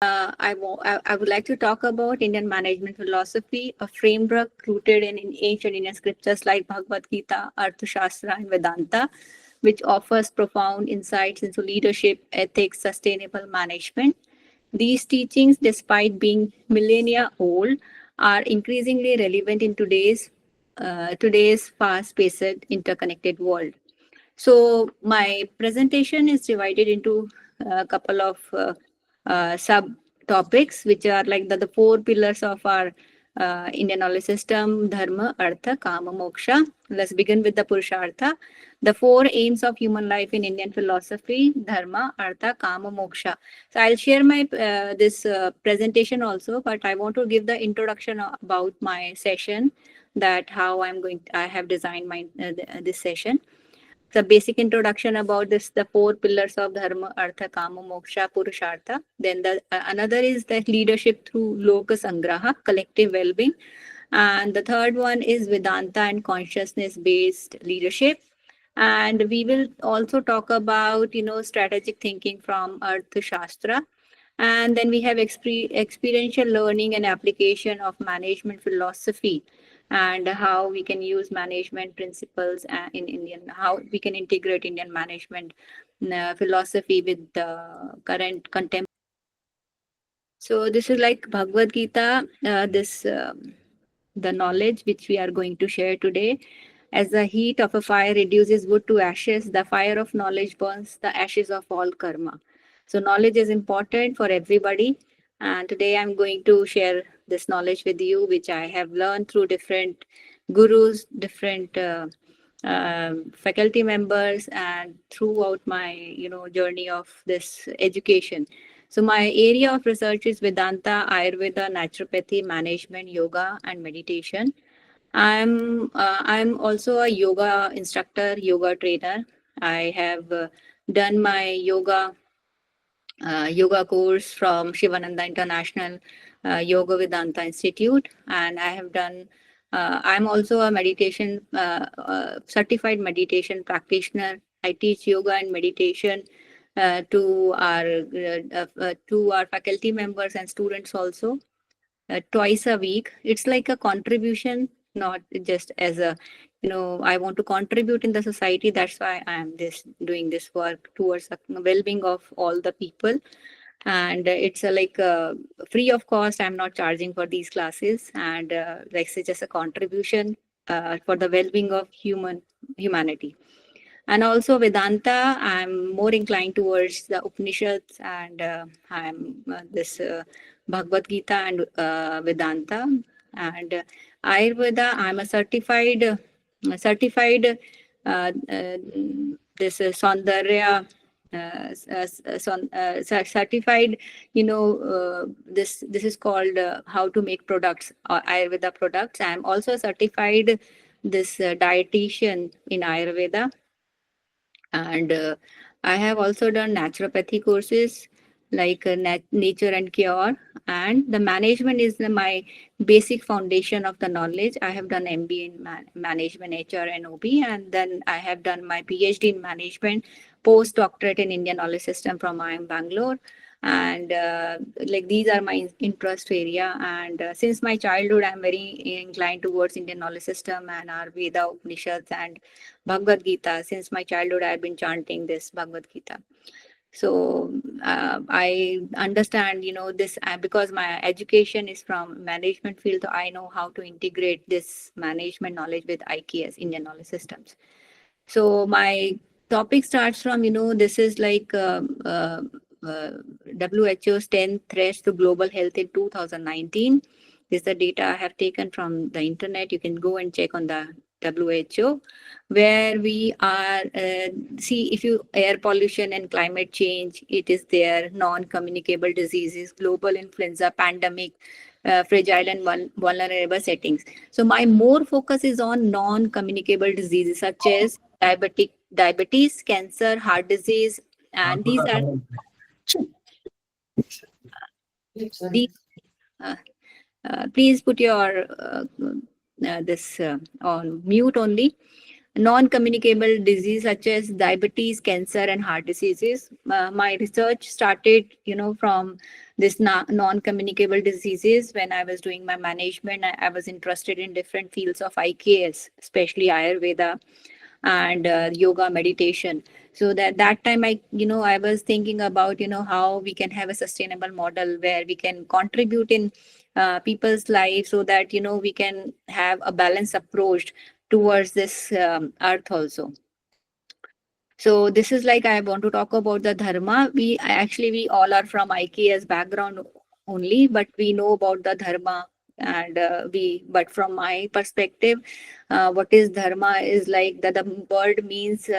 I would like to talk about Indian management philosophy, a framework rooted in ancient Indian scriptures like Bhagavad Gita, Arthashastra, and Vedanta, which offers profound insights into leadership, ethics, sustainable management. These teachings, despite being millennia old, are increasingly relevant in today's fast-paced, interconnected world. So my presentation is divided into a couple of sub topics, which are like the four pillars of our Indian knowledge system: Dharma, Artha, Kama, Moksha. Let's begin with the Purushartha. The four aims of human life in Indian philosophy: Dharma, Artha, Kama, Moksha. So I'll share my this presentation also, but I want to give the introduction about my session, that how I have designed my this session. The basic introduction about this, the four pillars of Dharma, Artha, Kama, Moksha, Purushartha. Then the another is the leadership through Loka Sangraha, collective well-being. And the third one is Vedanta and consciousness-based leadership. And we will also talk about, strategic thinking from Arthashastra. And then we have experiential learning and application of management philosophy, and how we can use management principles in Indian, how we can integrate Indian management philosophy with the current contemporary. So this is like Bhagavad Gita, this the knowledge which we are going to share today. As the heat of a fire reduces wood to ashes, the fire of knowledge burns the ashes of all karma. So knowledge is important for everybody. And today I'm going to share this knowledge with you, which I have learned through different gurus, different faculty members, and throughout my journey of this education. So my area of research is Vedanta, Ayurveda, naturopathy, management, yoga, and meditation. I'm also a yoga instructor, yoga trainer. I have done my yoga course from Shivananda International Yoga Vedanta Institute, and I have done. I'm also a meditation certified meditation practitioner. I teach yoga and meditation to our faculty members and students also, twice a week. It's like a contribution, not just as a, I want to contribute in the society. That's why I am doing this work towards the well-being of all the people. And it's like free of cost. I'm not charging for these classes, and like say just a contribution for the well-being of humanity. And also Vedanta, I'm more inclined towards the Upanishads, and I'm this Bhagavad Gita and Vedanta. And Ayurveda, I'm a certified this Saundarya certified, this is called how to make products, Ayurveda products. I'm also certified this dietitian in Ayurveda, and I have also done naturopathy courses like nature and cure, and the management is my basic foundation of the knowledge. I have done MBA in management, HR, and OB, and then I have done my PhD in management, postdoctorate in Indian knowledge system from IIM Bangalore. And like these are my interest area, and since my childhood I'm very inclined towards Indian knowledge system and our Veda, Upanishads, and Bhagavad Gita. Since my childhood I've been chanting this Bhagavad Gita. So I understand, this because my education is from management field. So I know how to integrate this management knowledge with IKS, Indian knowledge systems. So my topic starts from, this is like WHO's 10 threats to global health in 2019. This is the data I have taken from the internet. You can go and check on the WHO, where we are, see, if you air pollution and climate change, it is there, non-communicable diseases, global influenza pandemic, fragile and vulnerable settings. So my more focus is on non-communicable diseases such as diabetes, cancer, heart disease, and these uh, please put your this on mute only. non-communicable disease such as diabetes, cancer, and heart diseases. My research started, from this non-communicable diseases. When I was doing my management, I was interested in different fields of IKS, especially Ayurveda and yoga meditation. So that time I was thinking about how we can have a sustainable model where we can contribute in people's lives, so that we can have a balanced approach towards this earth also. So this is like I want to talk about the dharma. We all are from IKS background only, but we know about the dharma. And but from my perspective, what is dharma is like that the word means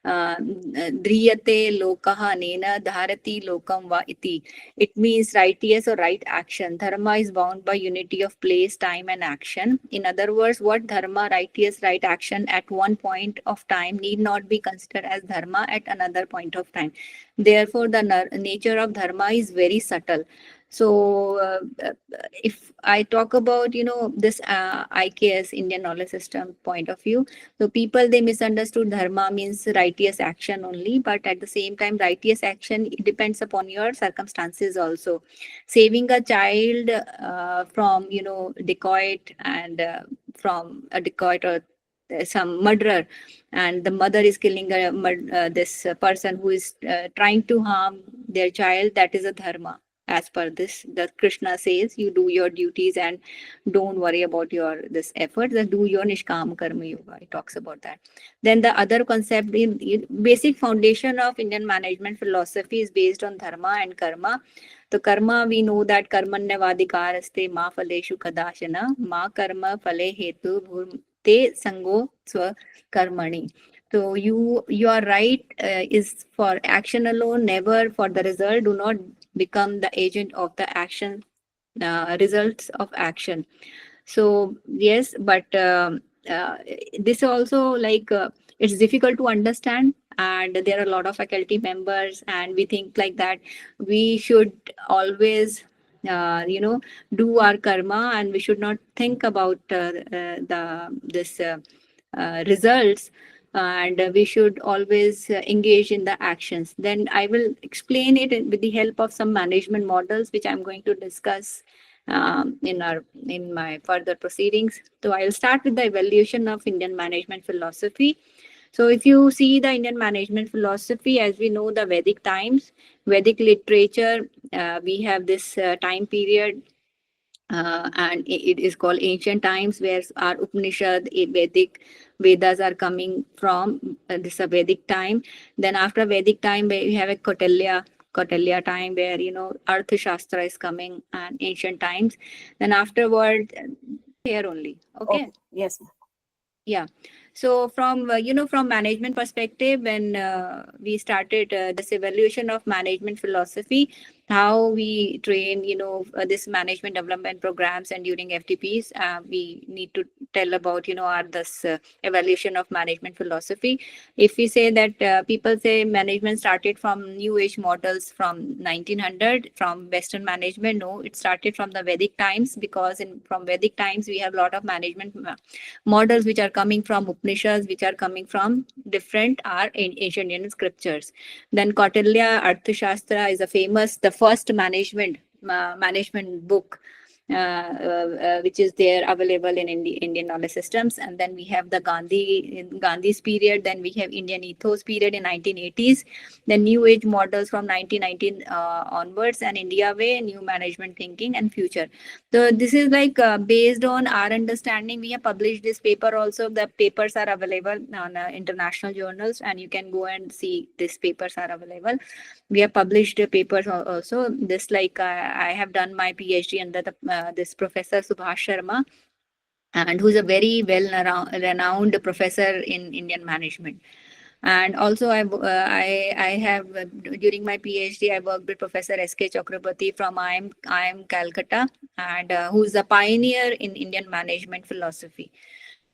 driyate lokaha nena dharati lokam va iti. It means righteous or right action. Dharma is bound by unity of place, time, and action. In other words, what dharma, righteous, right action at one point of time need not be considered as dharma at another point of time. Therefore, the nature of dharma is very subtle. So, if I talk about this IKS, Indian Knowledge System point of view, so people they misunderstood dharma means righteous action only, but at the same time, righteous action it depends upon your circumstances also. Saving a child from dacoit and from a dacoit or some murderer, and the mother is killing this person who is trying to harm their child. That is a dharma. As per this, the Krishna says, you do your duties and don't worry about your this effort. Just do your nishkam karma yoga. It talks about that. Then the other concept, in basic foundation of Indian management philosophy is based on dharma and karma. So karma, we know that karmanyavadikaraste ma phaleshu kadashana ma karma phale hetu bhurte sango swa karmani. So you are right, is for action alone, never for the result. Do not become the agent of the action, results of action. So yes, but this also like it's difficult to understand, and there are a lot of faculty members, and we think like that we should always do our karma, and we should not think about the this results, and we should always engage in the actions. Then I will explain it with the help of some management models, which I'm going to discuss in my further proceedings. So I'll start with the evaluation of Indian management philosophy. So if you see the Indian management philosophy, as we know, the Vedic times, Vedic literature, we have this time period, and it is called ancient times, where our Upanishad, Vedic Vedas are coming from. This is a Vedic time. Then after Vedic time, we have a Kautilya time, where Arthashastra is coming, and ancient times. Then afterward, here only. Okay. Okay. Yes. Yeah. So from from management perspective, when we started this evaluation of management philosophy, how we train this management development programs, and during FDPs, we need to tell about our this evaluation of management philosophy. If we say that people say management started from new age models from 1900 from Western management, no, it started from the Vedic times, because from Vedic times we have a lot of management models which are coming from Upanishads, which are coming from different our ancient Indian scriptures. Then Kautilya Arthashastra is a famous, the first management book, which is there available in Indian knowledge systems. And then we have the Gandhi's period. Then we have Indian ethos period in 1980s. Then new age models from 1919 onwards, and India way, new management thinking and future. So this is like based on our understanding. We have published this paper also. The papers are available on international journals, and you can go and see these papers are available. We have published papers also. This like I have done my PhD under this Professor Subhash Sharma, and who's a very renowned professor in Indian management. And also I have during my PhD I worked with Professor S.K. Chakrabarti from IIM Calcutta, and who's a pioneer in Indian management philosophy.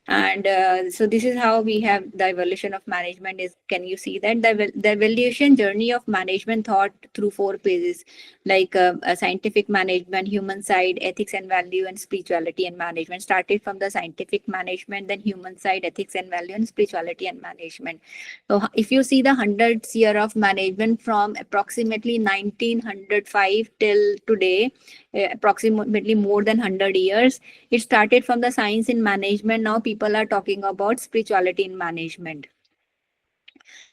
And so this is how we have the evolution of management is. Can you see that the evolution journey of management thought through four phases, like a scientific management, human side, ethics and value, and spirituality and management. Started from the scientific management, then human side, ethics and value, and spirituality and management. So if you see the hundreds year of management from approximately 1905 till today, approximately more than 100 years, it started from the science in management. Now people are talking about spirituality in management.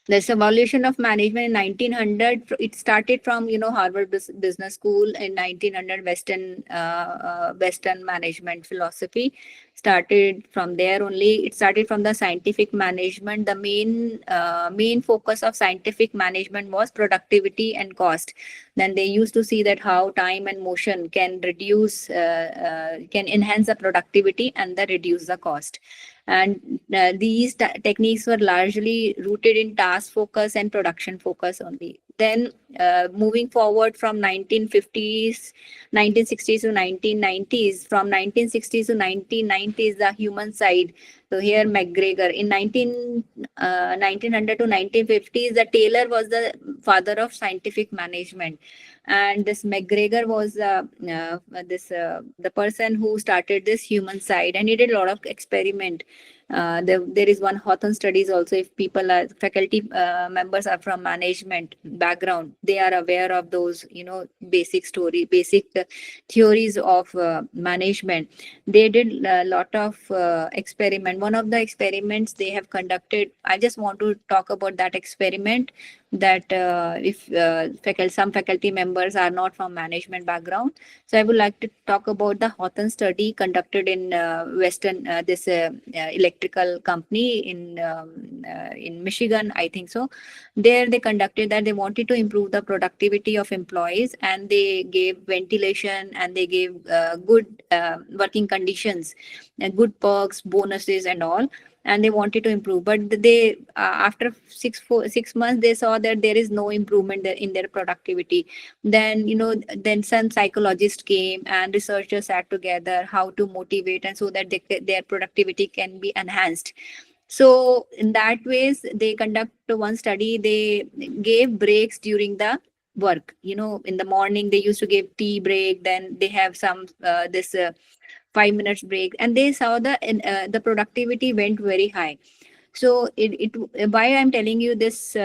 This evolution of management in 1900, it started from, Harvard Business School in 1900. Western management philosophy started from there only. It started from the scientific management. The main focus of scientific management was productivity and cost. Then they used to see that how time and motion can enhance the productivity and reduce the cost. And these techniques were largely rooted in task focus and production focus only. Then moving forward from 1960s to 1990s, from 1960s to 1990s, the human side. So here McGregor in 1900 to 1950s, the Taylor was the father of scientific management, and this McGregor was the person who started this human side, and he did a lot of experiment. There is one Hawthorne studies also. If people are faculty members are from management background, they are aware of those, basic theories of management. They did a lot of experiment. One of the experiments they have conducted, I just want to talk about that experiment, that if some faculty members are not from management background. So I would like to talk about the Hawthorne study conducted in Western, this electrical company in Michigan, I think so. There they conducted that they wanted to improve the productivity of employees, and they gave ventilation, and they gave good working conditions, good perks, bonuses, and all, and they wanted to improve. But they after 6 months, they saw that there is no improvement in their productivity. Then then some psychologists came and researchers sat together how to motivate, and so that their productivity can be enhanced. So in that ways, they conduct one study. They gave breaks during the work. In the morning they used to give tea break, then they have some this 5 minutes break, and they saw the productivity went very high. So why I'm telling you this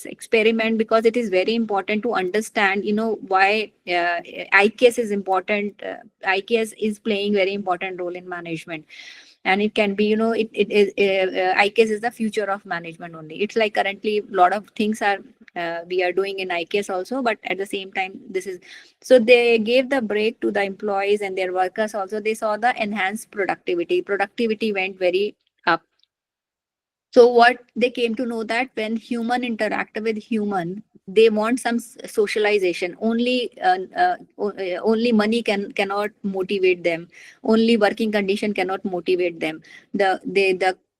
experiment, because it is very important to understand why IKS is important. IKS is playing very important role in management, and it can be, it is IKS is the future of management only. It's like currently a lot of things are we are doing in IKS also, but at the same time this is, so they gave the break to the employees and their workers also. They saw the enhanced productivity went very up. So what they came to know, that when human interact with human, they want some socialization. Only money cannot motivate them. Only working condition cannot motivate them. The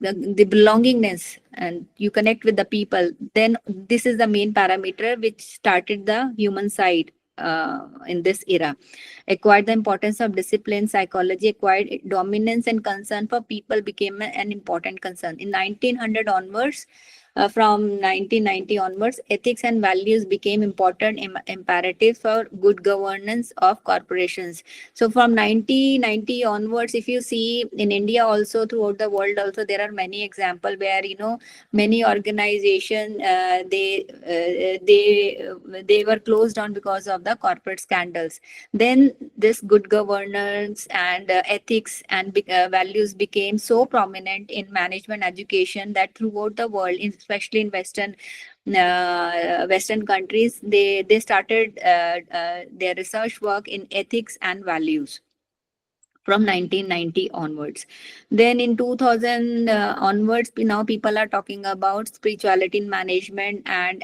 belongingness, and you connect with the people. Then this is the main parameter which started the human side in this era. Acquired the importance of discipline, psychology acquired dominance, and concern for people became an important concern. In 1900 onwards, from 1990 onwards, ethics and values became important imperatives for good governance of corporations. So from 1990 onwards, if you see in India also, throughout the world also, there are many examples where many organization they were closed down because of the corporate scandals. Then this good governance and ethics and values became so prominent in management education that throughout the world, especially in Western countries, they started their research work in ethics and values from 1990 onwards. Then in 2000 onwards, now people are talking about spirituality in management, and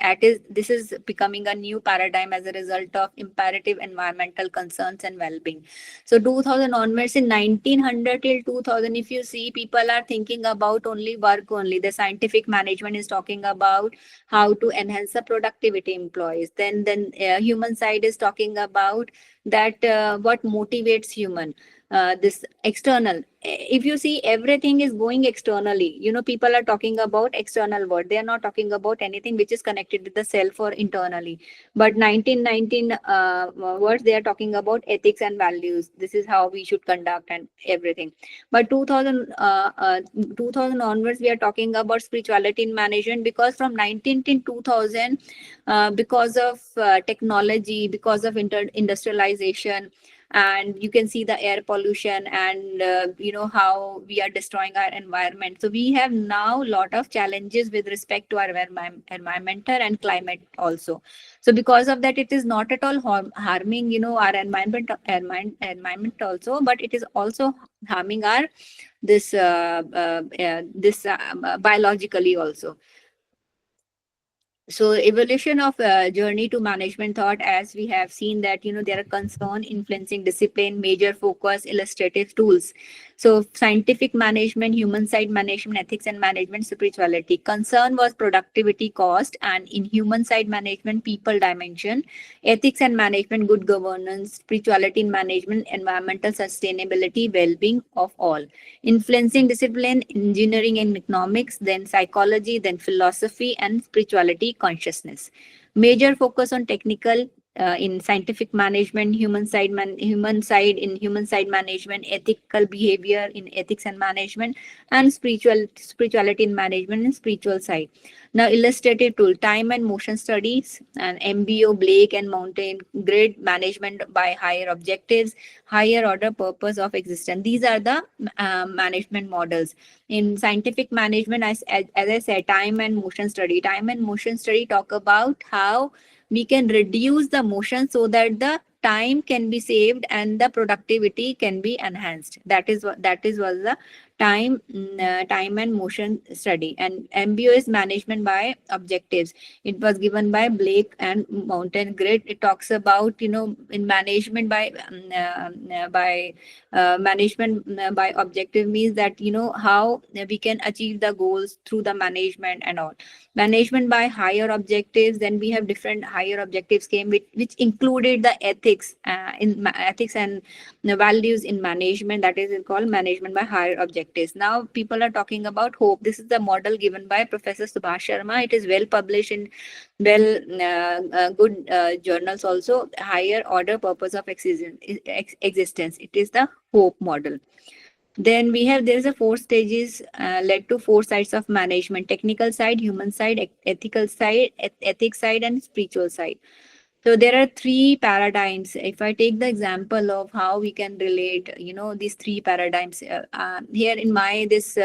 this is becoming a new paradigm as a result of imperative environmental concerns and well-being. So 2000 onwards, in 1900 till 2000, if you see, people are thinking about only work only. The scientific management is talking about how to enhance the productivity employees. Then human side is talking about that what motivates human. this external. If you see, everything is going externally. People are talking about external world. They are not talking about anything which is connected with the self or internally. But 1919 words, they are talking about ethics and values. This is how we should conduct and everything. But 2000 onwards, we are talking about spirituality in management, because from 19 to 2000, because of technology, because of industrialization, and you can see the air pollution, and how we are destroying our environment. So we have now a lot of challenges with respect to our environmental and climate also. So because of that, it is not at all harming our environment also, but it is also harming our this biologically also. So evolution of journey to management thought, as we have seen that there are concern influencing discipline, major focus, illustrative tools. So scientific management, human side management, ethics and management, spirituality. Concern was productivity, cost, and in human side management, people dimension, ethics and management, good governance, spirituality in management, environmental sustainability, well-being of all. Influencing discipline, engineering and economics, then psychology, then philosophy and spirituality, consciousness. Major focus on technical in scientific management, human side management, ethical behavior in ethics and management, and spirituality in management and spiritual side. Now, illustrative tool, time and motion studies, and MBO, Blake and Mountain grid management by higher objectives, higher order purpose of existence. These are the management models. In scientific management, as I said, time and motion study. Time and motion study talk about how we can reduce the motion so that the time can be saved and the productivity can be enhanced. That is was the time and motion study. And MBO is management by objectives. It was given by Blake and Mountain Grid. It talks about in management by management by objective means that how we can achieve the goals through the management and all. Management by higher objectives, then we have different higher objectives came, which included the ethics ethics and the values in management. That is called management by higher objectives. Now people are talking about hope. This is the model given by Professor Subhash Sharma. It is well published in good journals also. Higher order purpose of existence. It is the hope model. Then we have, there is a four stages led to four sides of management: technical side, human side, ethical side, ethics side, and spiritual side. So there are three paradigms. If I take the example of how we can relate, these three paradigms here in my this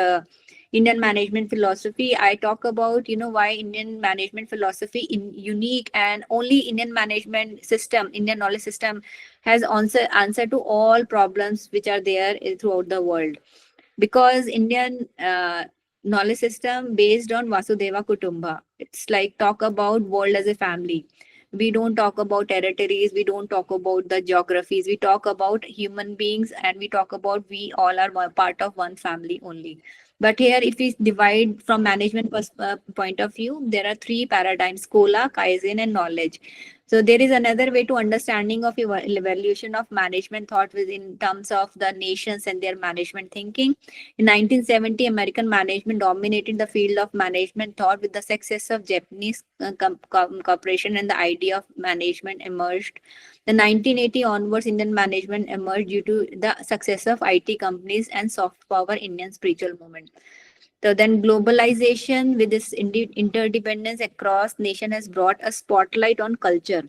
Indian management philosophy, I talk about why Indian management philosophy in unique, and only Indian management system, Indian knowledge system has answer to all problems which are there throughout the world. Because Indian knowledge system based on Vasudeva Kutumba. It's like talk about world as a family. We don't talk about territories, we don't talk about the geographies, we talk about human beings, and we talk about we all are part of one family only. But here, if we divide from management point of view, there are three paradigms: Kola, Kaizen, and knowledge. So there is another way to understanding of evaluation of management thought within terms of the nations and their management thinking. In 1970, American management dominated the field of management thought with the success of Japanese corporation, and the idea of management emerged. The 1980 onwards, Indian management emerged due to the success of IT companies and soft power Indian spiritual movement. So then globalization with this interdependence across nation has brought a spotlight on culture.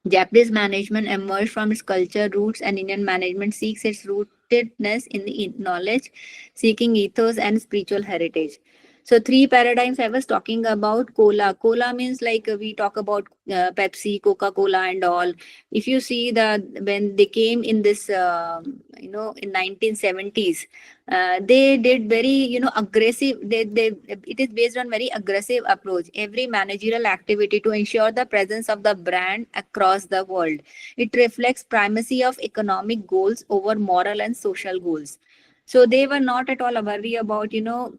Japanese management emerged from its culture roots, and Indian management seeks its rootedness in the knowledge, seeking ethos and spiritual heritage. So three paradigms I was talking about. Cola. Cola means like we talk about Pepsi, Coca-Cola and all. If you see the when they came in this, in 1970s, they did very, aggressive. They it is based on very aggressive approach. Every managerial activity to ensure the presence of the brand across the world. It reflects primacy of economic goals over moral and social goals. So they were not at all worried about, the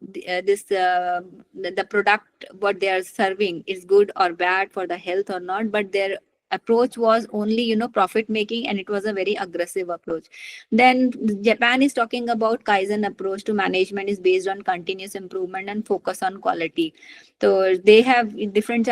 product what they are serving is good or bad for the health or not, but their approach was only, profit making, and it was a very aggressive approach. Then Japan is talking about Kaizen approach to management is based on continuous improvement and focus on quality. So they have different